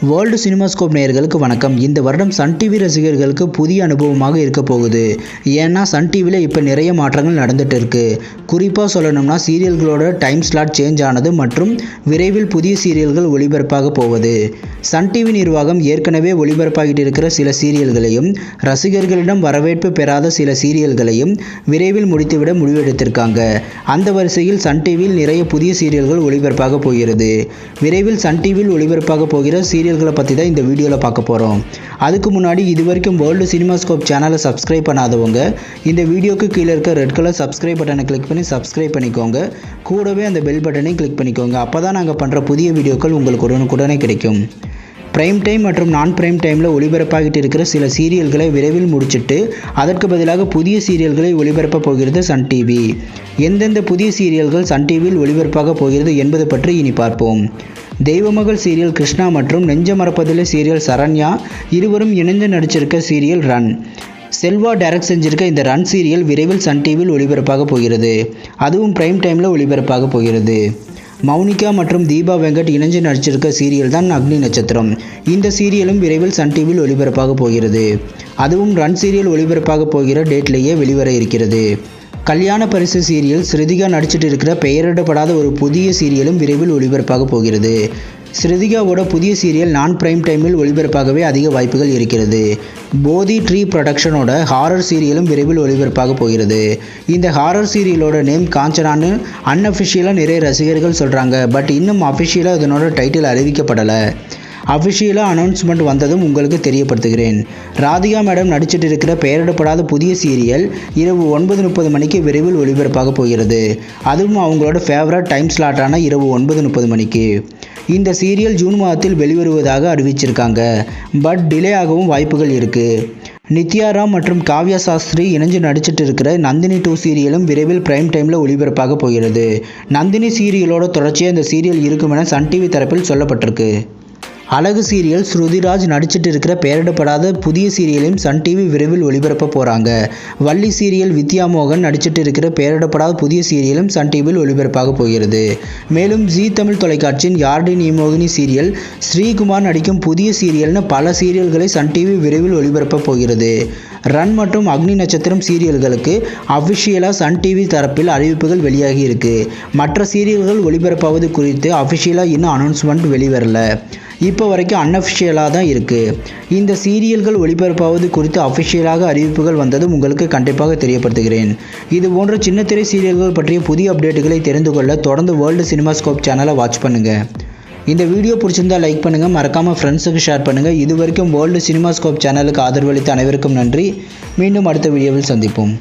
World cinemascope நேயர்களுக்கு வணக்கம். இந்த வருடம் சன் டிவி ரசிகர்களுக்கு புதிய அனுபவமாக இருக்க போகுது. ஏன்னா சன் டிவியில் இப்போ நிறைய மாற்றங்கள் நடந்துட்டு இருக்கு. குறிப்பாக சொல்லணும்னா சீரியல்களோட டைம் ஸ்லாட் சேஞ்ச் ஆனது மற்றும் விரைவில் புதிய சீரியல்கள் ஒளிபரப்பாக போவது. சன் டிவி நிர்வாகம் ஏற்கனவே ஒளிபரப்பாகிட்டு இருக்கிற சில சீரியல்களையும் ரசிகர்களிடம் வரவேற்பு பெறாத சில சீரியல்களையும் விரைவில் முடித்துவிட முடிவெடுத்திருக்காங்க. அந்த வரிசையில் சன் டிவியில் நிறைய புதிய சீரியல்கள் ஒளிபரப்பாக போகிறது. விரைவில் சன் டிவியில் ஒளிபரப்பாக போகிற சீரியல்களை பற்றி தான் இந்த வீடியோவில் பார்க்க போகிறோம். அதுக்கு முன்னாடி இதுவரைக்கும் வேர்ல்டு சினிமாஸ்கோப் சேனலை சப்ஸ்கிரைப் பண்ணாதவங்க இந்த வீடியோக்கு கீழே இருக்க ரெட் கலர் சப்ஸ்கிரைப் பட்டனை கிளிக் பண்ணி சப்ஸ்கிரைப் பண்ணிக்கோங்க. கூடவே அந்த பெல் பட்டனை கிளிக் பண்ணிக்கோங்க. அப்போ தான் நாங்கள் பண்ணுற புதிய வீடியோக்கள் உங்களுக்கு உடனுக்குடனே கிடைக்கும். பிரைம் டைம் மற்றும் நான் பிரைம் டைமில் ஒளிபரப்பாகிட்டு இருக்கிற சில சீரியல்களை விரைவில் முடிச்சுட்டு அதற்கு பதிலாக புதிய சீரியல்களை ஒளிபரப்ப போகிறது சன் டிவி. எந்தெந்த புதிய சீரியல்கள் சன் டிவியில் ஒளிபரப்பாக போகிறது என்பது பற்றி இனி பார்ப்போம். தெய்வமகள் சீரியல் கிருஷ்ணா மற்றும் நெஞ்ச மறப்பதில்லை சீரியல் சரண்யா இருவரும் இணைந்து நடிச்சிருக்க சீரியல் ரன். செல்வா டைரக்ட் செஞ்சிருக்க இந்த ரன் சீரியல் விரைவில் சன் டிவியில் ஒளிபரப்பாக போகிறது. அதுவும் பிரைம் டைமில் ஒளிபரப்பாக போகிறது. மௌனிகா மற்றும் தீபா வெங்கட் இணைஞ்சு நடிச்சிருக்க சீரியல் தான் அக்னி நட்சத்திரம். இந்த சீரியலும் விரைவில் சன் டிவியில் ஒளிபரப்பாக போகிறது. அதுவும் ரன் சீரியல் ஒளிபரப்பாக போகிற டேட்லேயே வெளிவர இருக்கிறது. கல்யாண பரிசு சீரியல் ஸ்ருதிகா நடிச்சிட்டு இருக்கிற பெயரிடப்படாத ஒரு புதிய சீரியலும் விரைவில் ஒளிபரப்பாக போகிறது. ஸ்ருதிகாவோட புதிய சீரியல் நான் பிரைம் டைமில் ஒளிபரப்பாகவே அதிக வாய்ப்புகள் இருக்கிறது. போதி ட்ரீ ப்ரொடக்ஷனோட ஹாரர் சீரியலும் விரைவில் ஒளிபரப்பாக போகிறது. இந்த ஹாரர் சீரியலோட நேம் காஞ்சனான்னு அன்அஃபிஷியலாக நிறைய ரசிகர்கள் சொல்கிறாங்க. பட் இன்னும் அஃபிஷியலாக இதனோட டைட்டில் அறிவிக்கப்படலை. அஃபிஷியலாக அனௌன்ஸ்மெண்ட் வந்ததும் உங்களுக்கு தெரியப்படுத்துகிறேன். ராதிகா மேடம் நடிச்சிட்டு இருக்கிற பெயரிடப்படாத புதிய சீரியல் இரவு 9:30 மணிக்கு விரைவில் ஒளிபரப்பாக போகிறது. அதுவும் அவங்களோட ஃபேவரட் டைம் ஸ்லாட்டான இரவு 9:30 மணிக்கு. இந்த சீரியல் ஜூன் மாதத்தில் வெளிவருவதாக அறிவிச்சிருக்காங்க. பட் டிலே ஆகவும் வாய்ப்புகள் இருக்குது. நித்யாராம் மற்றும் காவ்யா சாஸ்திரி இணைஞ்சு நடிச்சிட்டு இருக்கிற நந்தினி 2 சீரியலும் விரைவில் பிரைம் டைமில் ஒளிபரப்பாக போகிறது. நந்தினி சீரியலோட தொடர்ச்சியாக இந்த சீரியல் இருக்கும் என சன் டிவி தரப்பில் சொல்லப்பட்டிருக்கு. அழகு சீரியல் ஸ்ருதிராஜ் நடிச்சிட்டு இருக்கிற பெயரிடப்படாத புதிய சீரியலையும் சன் டிவி விரைவில் ஒளிபரப்ப போகிறாங்க. வள்ளி சீரியல் வித்யா மோகன் நடிச்சிட்டு இருக்கிற பெயரிடப்படாத புதிய சீரியலும் சன் டிவியில் ஒளிபரப்பாக போகிறது. மேலும் ஜி தமிழ் தொலைக்காட்சியின் யார்டி நீ மோகினி சீரியல், ஸ்ரீகுமார் நடிக்கும் புதிய சீரியல்னு பல சீரியல்களை சன் டிவி விரைவில் ஒளிபரப்ப போகிறது. ரன் மற்றும் அக்னி நட்சத்திரம் சீரியல்களுக்கு அஃபிஷியலாக சன் டிவி தரப்பில் அறிவிப்புகள் வெளியாகி இருக்கு. மற்ற சீரியல்கள் ஒளிபரப்பாவது குறித்து அஃபிஷியலாக இன்னும் அனௌன்ஸ்மெண்ட் வெளிவரல. இப்போ வரைக்கும் அன்அஃபிஷியலாக தான் இருக்குது. இந்த சீரியல்கள் ஒளிபரப்பாவது குறித்து அஃபிஷியலாக அறிவிப்புகள் வந்ததும் உங்களுக்கு கண்டிப்பாக தெரியப்படுத்துகிறேன். இது போன்ற சின்ன திரை சீரியல்கள் பற்றிய புதிய அப்டேட்டுகளை தெரிந்து கொள்ள தொடர்ந்து வேர்ல்டு சினிமாஸ்கோப் சேனலை வாட்ச் பண்ணுங்கள். இந்த வீடியோ பிடிச்சிருந்தா லைக் பண்ணுங்கள், மறக்காமல் ஃப்ரெண்ட்ஸுக்கு ஷேர் பண்ணுங்கள். இது வரைக்கும் வேர்ல்டு சினிமாஸ்கோப் சேனலுக்கு ஆதரவளித்த அனைவருக்கும் நன்றி. மீண்டும் அடுத்த வீடியோவில் சந்திப்போம்.